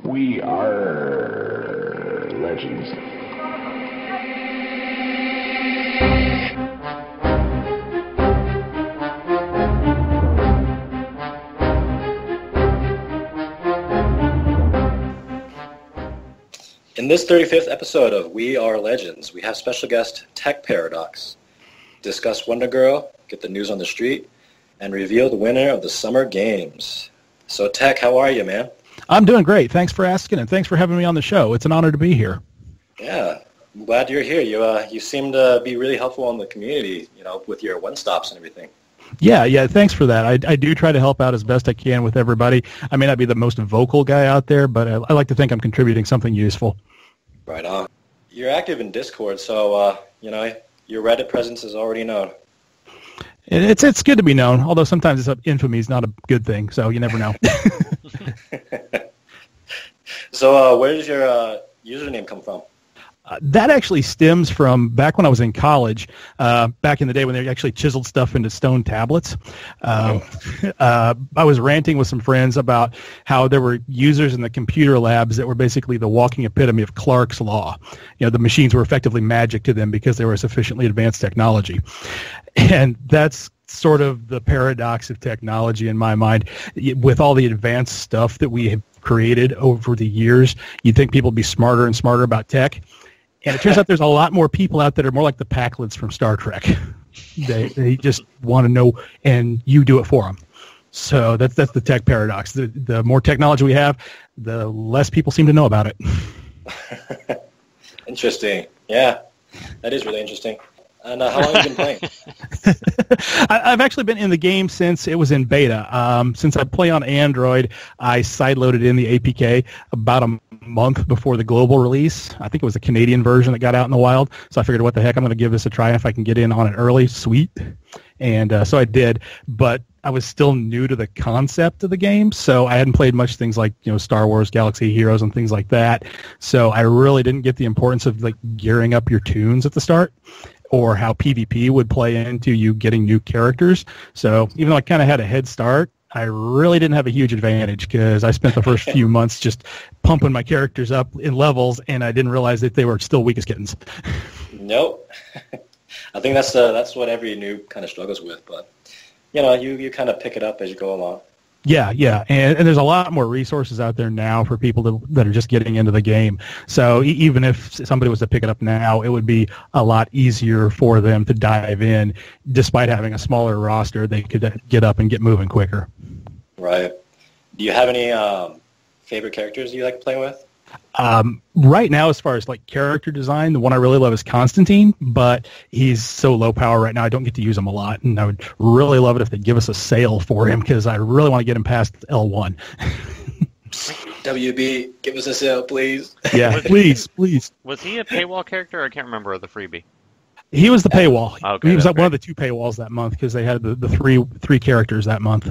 We RRR Legends. In this 35th episode of We RRR Legends, we have special guest Tech Paradox. Discuss Wonder Girl, get the news on the street, and reveal the winner of the Summer Games. So Tech, how are you, man? I'm doing great. Thanks for asking, and thanks for having me on the show. It's an honor to be here. Yeah, I'm glad you're here. You seem to be really helpful in the community, with your one-stops and everything. Yeah, thanks for that. I do try to help out as best I can with everybody. I may not be the most vocal guy out there, but I like to think I'm contributing something useful. Right on. You're active in Discord, so, your Reddit presence is already known. It's good to be known, although sometimes infamy is not a good thing, so you never know. So where does your username come from? That actually stems from back when I was in college, back in the day when they actually chiseled stuff into stone tablets. I was ranting with some friends about how there were users in the computer labs that were basically the walking epitome of Clark's Law. The machines were effectively magic to them because they were sufficiently advanced technology. And that's sort of the paradox of technology in my mind. With all the advanced stuff that we have created over the years, you'd think people would be smarter and smarter about tech. And it turns out there's a lot more people out there that are more like the Packlids from Star Trek. They just want to know, and you do it for them. So that's the tech paradox. The more technology we have, the less people seem to know about it. Interesting. Yeah, that is really interesting. And how long have you been playing? I've actually been in the game since it was in beta. Since I play on Android, I sideloaded in the APK about a month before the global release. I think it was a Canadian version that got out in the wild. So I figured, what the heck, I'm going to give this a try. If I can get in on it early, sweet. And so I did. But I was still new to the concept of the game, so I hadn't played much things like Star Wars, Galaxy Heroes, and things like that. So I really didn't get the importance of gearing up your tunes at the start, or how PvP would play into you getting new characters. So even though I kind of had a head start, I really didn't have a huge advantage because I spent the first few months just pumping my characters up in levels, and I didn't realize that they were still weak as kittens. Nope. I think that's what every noob kind of struggles with, but you kind of pick it up as you go along. Yeah, and there's a lot more resources out there now for people that are just getting into the game. So even if somebody was to pick it up now, it would be a lot easier for them to dive in. Despite having a smaller roster, they could get up and get moving quicker. Right. Do you have any favorite characters you like playing with? Right now, as far as character design, the one I really love is Constantine, but he's so low power right now I don't get to use him a lot, and I would really love it if they'd give us a sale for him because I really want to get him past L1. WB, give us a sale, please. Yeah, please. Was he a paywall character? I can't remember the freebie. He was the paywall. Okay, he was one of the two paywalls that month because they had the three characters that month.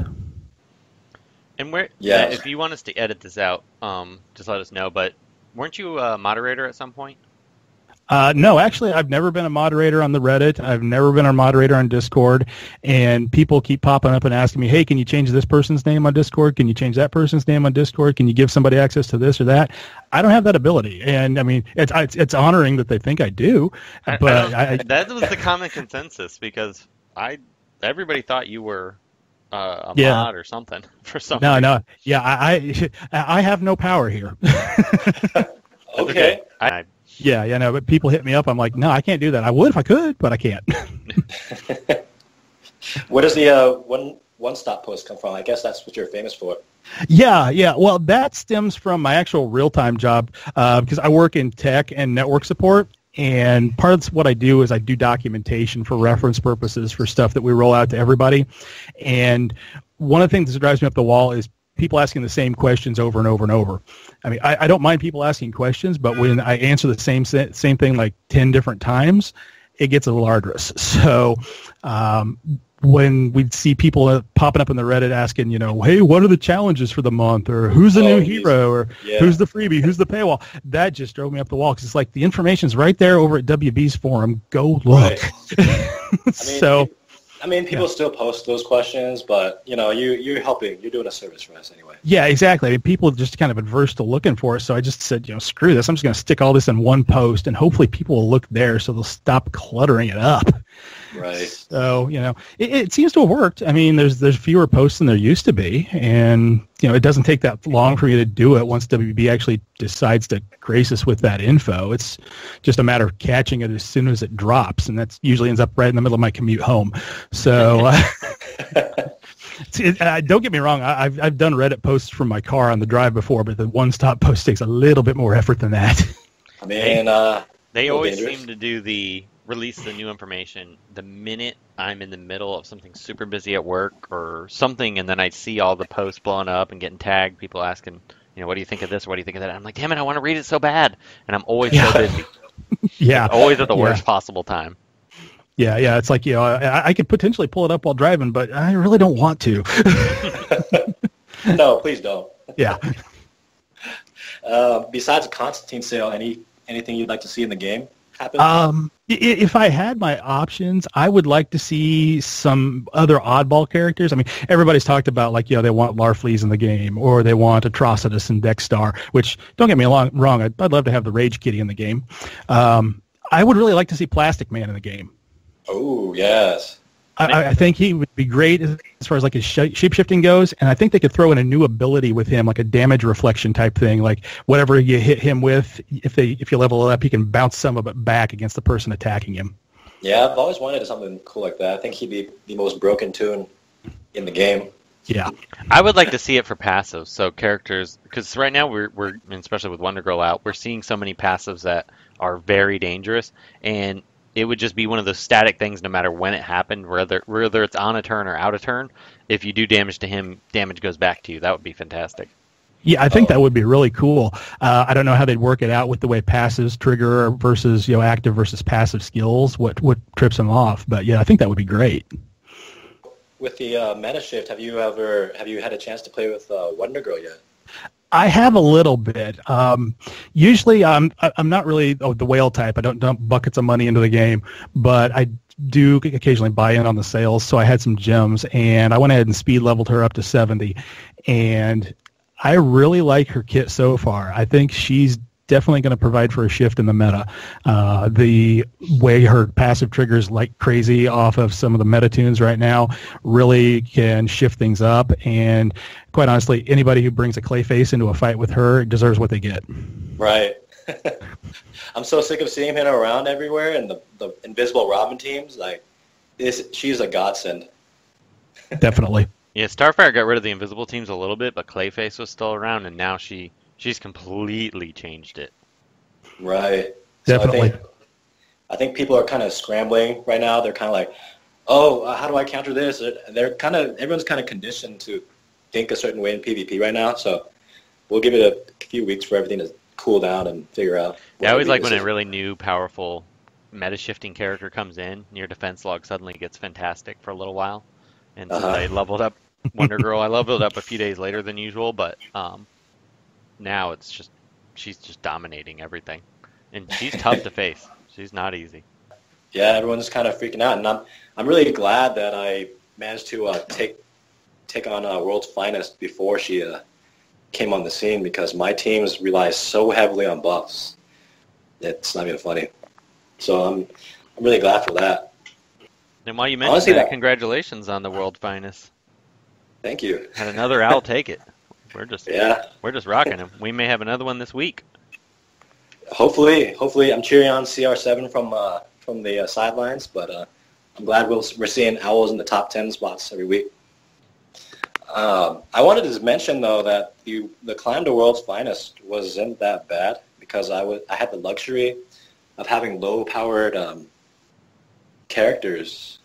And where? Yeah. If you want us to edit this out, just let us know. But weren't you a moderator at some point? No, actually, I've never been a moderator on the Reddit. I've never been a moderator on Discord. And people keep popping up and asking me, hey, can you change this person's name on Discord? Can you change that person's name on Discord? Can you give somebody access to this or that? I don't have that ability. And, I mean, it's honoring that they think I do. But that was the common consensus because everybody thought you were a mod or something for some reason. No. Yeah, I have no power here. Okay. Yeah, but people hit me up. I'm like, no, I can't do that. I would if I could, but I can't. Where does the one-stop post come from? I guess that's what you're famous for. Yeah. Well, that stems from my actual real-time job because I work in tech and network support. And part of what I do is I do documentation for reference purposes for stuff that we roll out to everybody. And one of the things that drives me up the wall is people asking the same questions over and over and over. I mean, I don't mind people asking questions, but when I answer the same thing 10 different times, it gets a little arduous. So when we see people popping up in the Reddit asking, hey, what are the challenges for the month? Or who's the new hero? Or who's the freebie? Who's the paywall? That just drove me up the wall because it's the information's right there over at WB's forum. Go look. Right. I mean, I mean, people still post those questions, but you're helping. You're doing a service for us anyway. Yeah, exactly. I mean, people are just kind of adverse to looking for it, so I just said, screw this. I'm just going to stick all this in one post, and hopefully people will look there, so they'll stop cluttering it up. Right. So it seems to have worked. I mean, there's fewer posts than there used to be, and it doesn't take that long for you to do it once WB actually decides to grace us with that info. It's just a matter of catching it as soon as it drops, and that usually ends up right in the middle of my commute home. So don't get me wrong. I've done Reddit posts from my car on the drive before, but the one-stop post takes a little bit more effort than that. I mean, they always seem to do release the new information the minute I'm in the middle of something super busy at work or something, and then I see all the posts blowing up and getting tagged, people asking, what do you think of this? What do you think of that? I'm like, damn it, I want to read it so bad. And I'm always so busy. Yeah. Always at the worst possible time. Yeah. It's like, I could potentially pull it up while driving, but I really don't want to. No, please don't. Yeah. Besides the Constantine sale, anything you'd like to see in the game happen? If I had my options, I would like to see some other oddball characters. I mean, everybody's talked about they want Larfleeze in the game, or they want Atrocitus and Dexstar, which, don't get me wrong, I'd love to have the Rage Kitty in the game. I would really like to see Plastic Man in the game. Oh, yes. I think he would be great as far as his shape-shifting goes, and I think they could throw in a new ability with him, like a damage reflection type thing, like whatever you hit him with, if you level it up, he can bounce some of it back against the person attacking him. Yeah, I've always wanted something cool like that. I think he'd be the most broken toon in the game. Yeah. I would like to see it for passives, so characters, because right now we're especially with Wonder Girl out, we're seeing so many passives that are very dangerous, and it would just be one of those static things no matter when it happened, whether it's on a turn or out of turn. If you do damage to him, damage goes back to you. That would be fantastic. Yeah, I think that would be really cool. I don't know how they'd work it out with the way passives trigger versus active versus passive skills, what trips them off. But yeah, I think that would be great. With the meta shift, have you had a chance to play with Wonder Girl yet? I have a little bit. Usually, I'm not really the whale type. I don't dump buckets of money into the game, but I do occasionally buy in on the sales. So I had some gems, and I went ahead and speed leveled her up to 70. And I really like her kit so far. I think she's definitely going to provide for a shift in the meta. The way her passive triggers like crazy off of some of the meta tunes right now really can shift things up, and quite honestly, anybody who brings a Clayface into a fight with her deserves what they get. Right. I'm so sick of seeing her around everywhere, and the Invisible Robin teams, she's a godsend. Definitely. Yeah, Starfire got rid of the invisible teams a little bit, but Clayface was still around, and now she's completely changed it. Right. Definitely. So I think people are kind of scrambling right now. They're kind of like, how do I counter this? Everyone's kind of conditioned to think a certain way in PvP right now. So we'll give it a few weeks for everything to cool down and figure out. Yeah, I always like when a really new, powerful, meta-shifting character comes in. Your defense log suddenly gets fantastic for a little while. And since I leveled up Wonder Girl, I leveled up a few days later than usual, but now she's just dominating everything, and she's tough to face. She's not easy. Yeah, everyone's kind of freaking out, and I'm really glad that I managed to take on World's Finest before she came on the scene, because my teams rely so heavily on buffs. It's not even funny. So I'm really glad for that. And while you mentioned that, congratulations on the World's Finest. Thank you. And another I'll take it. We're just rocking him. We may have another one this week. Hopefully, I'm cheering on CR7 from the sidelines, but I'm glad we're seeing Owls in the top 10 spots every week. I wanted to mention though that the climb to World's Finest wasn't that bad, because I had the luxury of having low-powered characters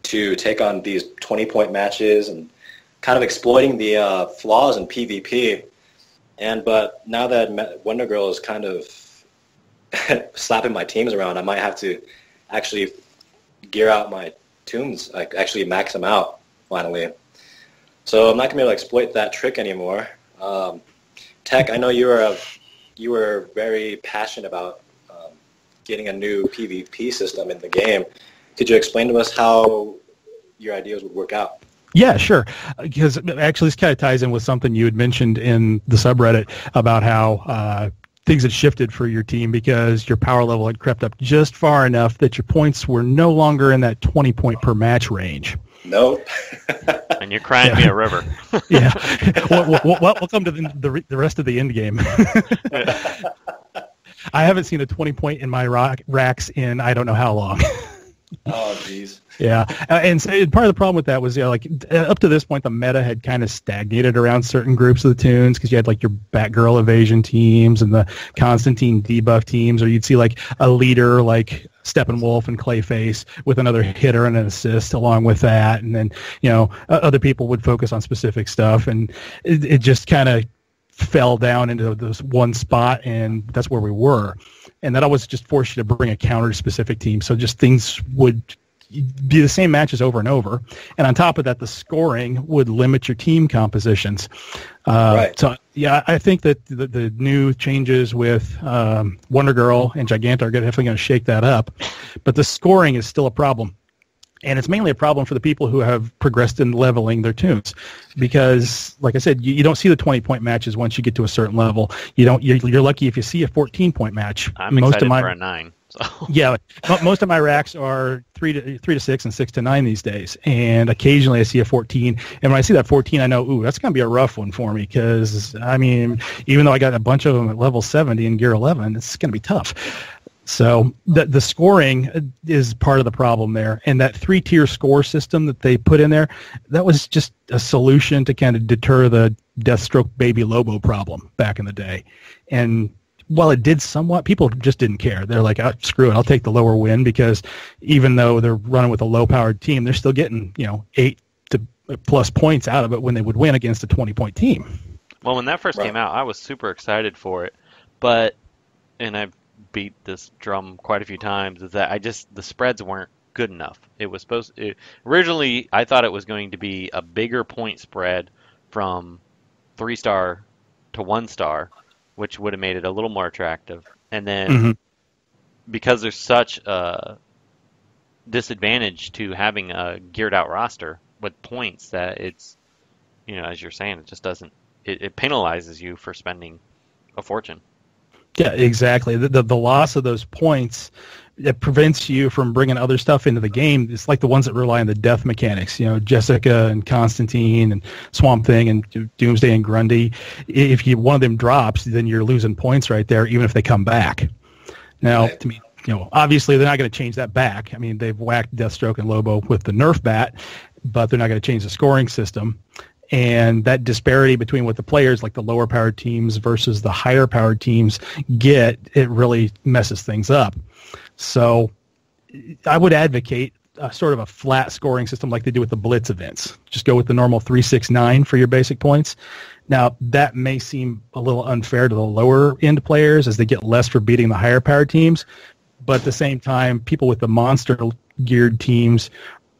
to take on these 20-point matches and kind of exploiting the flaws in PvP. But now that Wonder Girl is kind of slapping my teams around, I might have to actually gear out my tunes, like actually max them out finally. So I'm not gonna be able to exploit that trick anymore. Tech, I know you were very passionate about getting a new PvP system in the game. Could you explain to us how your ideas would work out. Yeah, sure. Because actually this kind of ties in with something you had mentioned in the subreddit about how things had shifted for your team because your power level had crept up just far enough that your points were no longer in that 20-point per match range. Nope. And you're crying me a river. Yeah. We'll come to the rest of the end game. I haven't seen a 20-point in my racks in I don't know how long. Oh, jeez. Yeah, and so part of the problem with that was, like up to this point, the meta had kind of stagnated around certain groups of the tunes because you had like your Batgirl evasion teams and the Constantine debuff teams, or you'd see like a leader like Steppenwolf and Clayface with another hitter and an assist along with that, and then other people would focus on specific stuff, and it just kind of fell down into this one spot, and that's where we were. And that always just forced you to bring a counter to specific teams. So just things would be the same matches over and over. And on top of that, the scoring would limit your team compositions. Right. So, yeah, I think that the new changes with Wonder Girl and Giganta are definitely going to shake that up. But the scoring is still a problem. And it's mainly a problem for the people who have progressed in leveling their tunes, because, like I said, you don't see the 20-point matches once you get to a certain level. You're lucky if you see a 14-point match. I'm excited for a 9. So. Yeah, most of my racks are 3 to 6 and 6 to 9 these days, and occasionally I see a 14. And when I see that 14, I know, ooh, that's going to be a rough one for me, because I mean, even though I got a bunch of them at level 70 in Gear 11, it's going to be tough. So the scoring is part of the problem there, and that 3-tier score system that they put in there, that was just a solution to kind of deter the Deathstroke Baby Lobo problem back in the day. And while it did somewhat, people just didn't care. They're like, oh, screw it, I'll take the lower win, because even though they're running with a low-powered team, they're still getting 8 to plus points out of it when they would win against a 20-point team. Well, when that first came out, I was super excited for it, and I've beat this drum quite a few times, is that the spreads weren't good enough. It was originally I thought it was going to be a bigger point spread from 3-star to 1-star, which would have made it a little more attractive. And then because there's such a disadvantage to having a geared out roster with points, that it's, as you're saying, it just doesn't, it penalizes you for spending a fortune. Yeah, exactly. The loss of those points, it prevents you from bringing other stuff into the game. It's like the ones that rely on the death mechanics, Jessica and Constantine and Swamp Thing and Doomsday and Grundy. If one of them drops, then you're losing points right there, even if they come back. Now, to me, obviously they're not going to change that back. I mean, they've whacked Deathstroke and Lobo with the Nerf bat, but they're not going to change the scoring system. And that disparity between what the players, like the lower-powered teams versus the higher-powered teams, get, it really messes things up. So I would advocate sort of a flat scoring system like they do with the Blitz events. Just go with the normal 3, 6, 9 for your basic points. Now, that may seem a little unfair to the lower-end players as they get less for beating the higher-powered teams, but at the same time, people with the monster-geared teams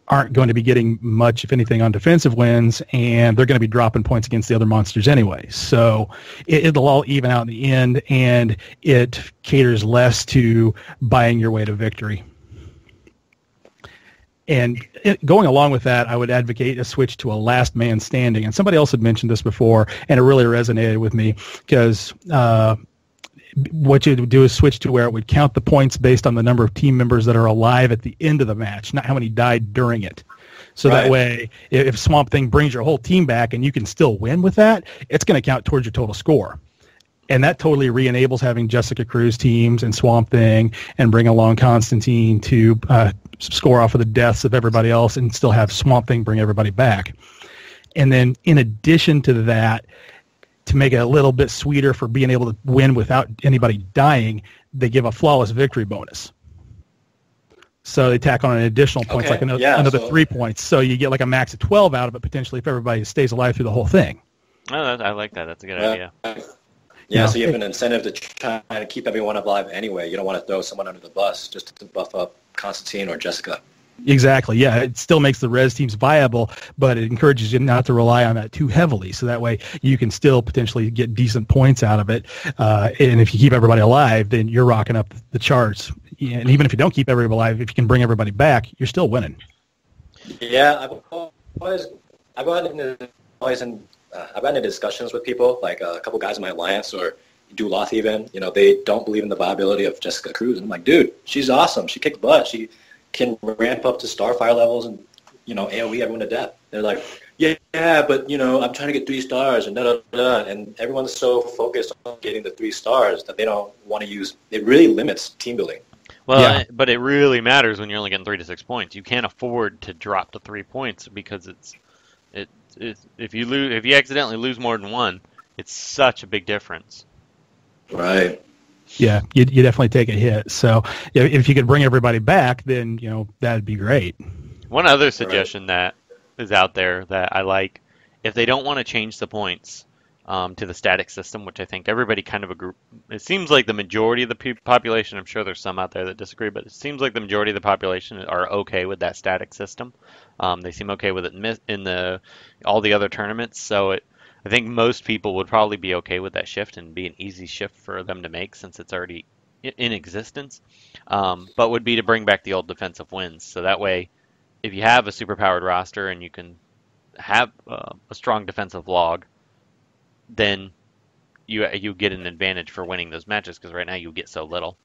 aren't going to be getting much, if anything, on defensive wins, and they're going to be dropping points against the other monsters anyway. So it'll all even out in the end, and it caters less to buying your way to victory. And going along with that, I would advocate a switch to a last man standing. And somebody else had mentioned this before, and it really resonated with me, because what you would do is switch to where it would count the points based on the number of team members that are alive at the end of the match, not how many died during it. So that way, if Swamp Thing brings your whole team back and you can still win with that, it's going to count towards your total score. And that totally re-enables having Jessica Cruz teams and Swamp Thing and bring along Constantine to score off of the deaths of everybody else and still have Swamp Thing bring everybody back. And then in addition to that, to make it a little bit sweeter for being able to win without anybody dying, they give a flawless victory bonus. So they tack on an additional points, like another 3 points. So you get like a max of 12 out of it, potentially, if everybody stays alive through the whole thing. Oh, I like that. That's a good idea. Yeah, so you have an incentive to try to keep everyone alive anyway. You don't want to throw someone under the bus just to buff up Constantine or Jessica. Exactly, yeah. It still makes the res teams viable, but it encourages you not to rely on that too heavily. So that way you can still potentially get decent points out of it. And if you keep everybody alive, then you're rocking up the charts. And even if you don't keep everybody alive, if you can bring everybody back, you're still winning. Yeah, I've gotten into discussions with people, like a couple guys in my alliance or Duloth even. They don't believe in the viability of Jessica Cruz. And I'm like, dude, she's awesome. She kicked butt. She can ramp up to Starfire levels and AOE everyone to death. They're like, yeah, but I'm trying to get 3 stars and da da da. And everyone's so focused on getting the 3 stars that they don't want to use. It really limits team building. Well, Yeah. but it really matters when you're only getting 3 to 6 points. You can't afford to drop to 3 points because if you accidentally lose more than 1, it's such a big difference. Right. Yeah, you definitely take a hit. So if you could bring everybody back, then that'd be great. One other suggestion that is out there that I like, if they don't want to change the points to the static system, which I think everybody kind of agree. It seems like the majority of the population, I'm sure there's some out there that disagree, but it seems like the majority of the population are okay with that static system. They seem okay with it in all the other tournaments. So I think most people would probably be okay with that shift and be an easy shift for them to make since it's already in existence. But would be to bring back the old defensive wins. So that way, if you have a superpowered roster and you can have a strong defensive log, then you get an advantage for winning those matches because right now you get so little.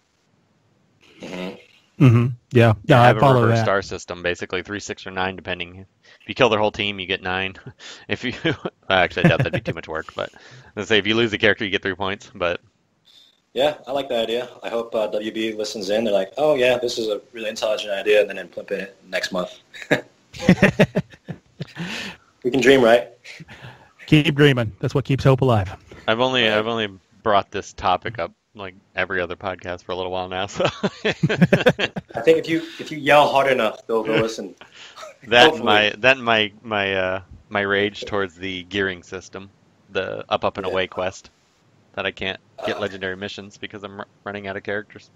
Mm-hmm. Mm-hmm. Yeah, I have a follow reverse that. star system, basically 3, 6, or 9, depending. If you kill their whole team, you get 9. If you actually, I doubt that'd be too much work. But let's say if you lose the character, you get 3 points. But yeah, I like that idea. I hope WB listens in. They're like, oh yeah, this is a really intelligent idea, and then implement it next month. We can dream, right? Keep dreaming. That's what keeps hope alive. I've only brought this topic up like every other podcast for a little while now. So I think if you yell hard enough, they'll go listen. my rage towards the gearing system, the up and away quest, that I can't get legendary missions because I'm running out of characters.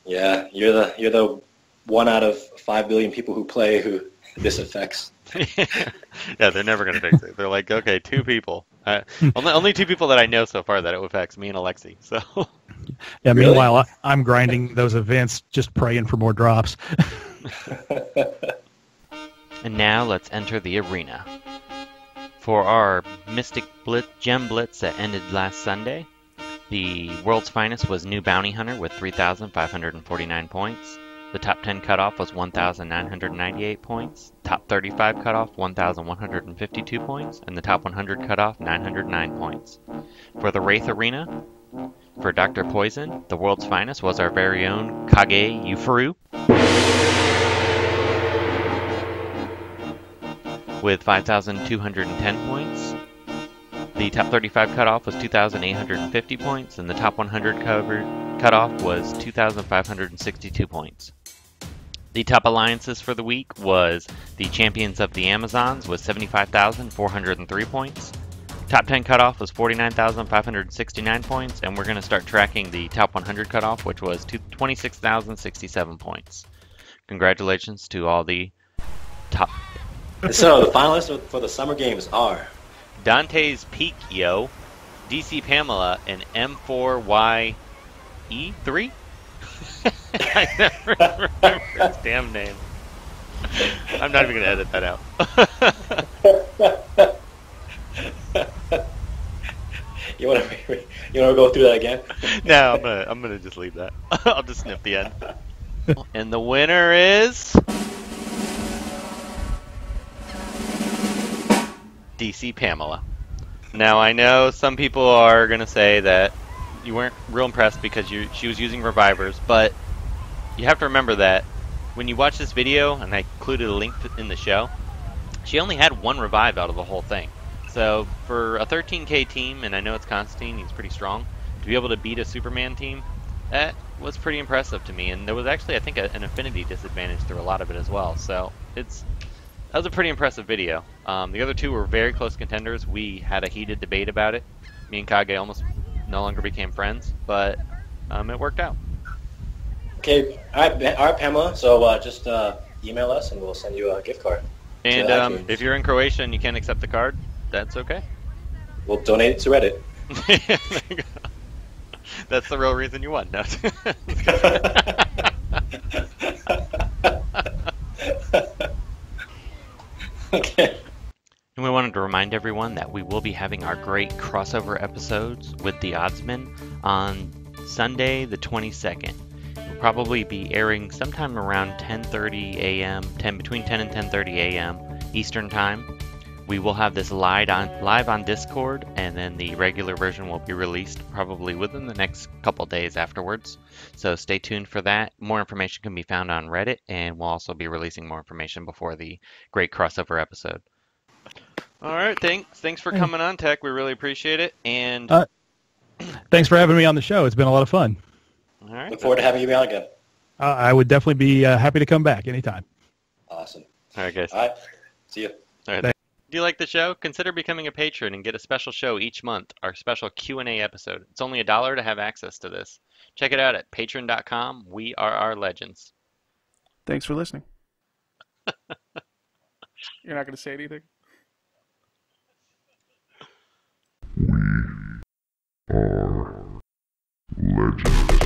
Yeah, you're the 1 out of 5 billion people who play who this affects. Yeah, they're never gonna fix it. They're like, okay, 2 people. Only 2 people that I know so far that it affects, me and Alexi. So. Yeah. Really? Meanwhile, I'm grinding those events, just praying for more drops. And now let's enter the arena. For our Mystic Gem Blitz that ended last Sunday, the world's finest was NewBountyHunter with 3,549 points. The top 10 cutoff was 1,998 points. Top 35 cutoff 1,152 points, and the top 100 cutoff 909 points. For the Wraith arena, for Dr. Poison, the world's finest was our very own KageUrufu with 5,210 points. The top 35 cutoff was 2,850 points, and the top 100 cutoff was 2,562 points. The top alliances for the week was the Champions of the Amazons with 75,403 points. Top 10 cutoff was 49,569 points, and we're going to start tracking the top 100 cutoff, which was 26,067 points. Congratulations to all the top. So the finalists for the Summer Games are Dante's Peak, yo, DC-Pamela, and M4YE3? I never remember his damn name. I'm not even going to edit that out. You want to go through that again? No, I'm gonna just leave that. I'll just snip the end. And the winner is DC-Pamela. Now I know some people are gonna say that you weren't real impressed because she was using revivers, but you have to remember that when you watch this video, and I included a link in the show, she only had 1 revive out of the whole thing. So for a 13k team, and I know it's Constantine, he's pretty strong, to be able to beat a Superman team, that was pretty impressive to me. And there was actually, I think, an affinity disadvantage through a lot of it as well. So that was a pretty impressive video. The other 2 were very close contenders. We had a heated debate about it. Me and Kage almost no longer became friends, but it worked out. Okay, all right, Pamela. So just email us, and we'll send you a gift card. And if you're in Croatia and you can't accept the card, that's okay. We'll donate it to Reddit. There you go. That's the real reason you won. No. Okay. And we wanted to remind everyone that we will be having our great crossover episodes with the Oddsmen on Sunday the 22nd. We'll probably be airing sometime around 10:30 a.m., between 10 and 10:30 a.m. Eastern Time. We will have this live on Discord, and then the regular version will be released probably within the next couple days afterwards. So stay tuned for that. More information can be found on Reddit, and we'll also be releasing more information before the great crossover episode. All right, thanks for coming on, Tech. We really appreciate it. And thanks for having me on the show. It's been a lot of fun. All right. Look forward to having you on again. I would definitely be happy to come back anytime. Awesome. All right, guys. All right. See you. All right. Do you like the show? Consider becoming a patron and get a special show each month, our special Q&A episode. It's only $1 to have access to this. Check it out at patreon.com, We RRR Legends. Thanks for listening. You're not going to say anything? We are legends.